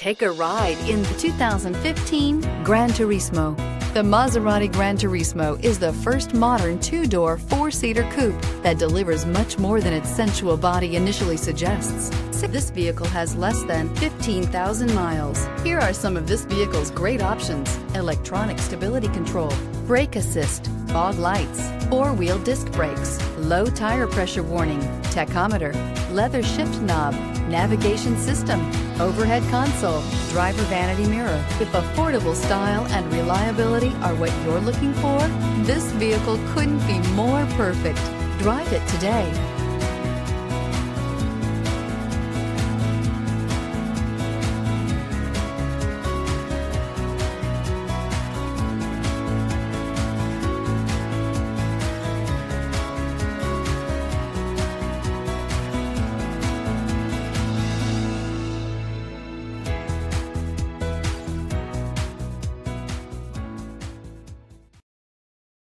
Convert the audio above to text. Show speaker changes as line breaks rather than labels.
Take a ride in the 2015 Gran Turismo. The Maserati Gran Turismo is the first modern two-door, four-seater coupe that delivers much more than its sensual body initially suggests. This vehicle has less than 15,000 miles. Here are some of this vehicle's great options: electronic stability control, brake assist, fog lights, four-wheel disc brakes, low tire pressure warning, tachometer, leather shift knob, navigation system, overhead console, driver vanity mirror. If affordable style and reliability are what you're looking for, this vehicle couldn't be more perfect. Drive it today.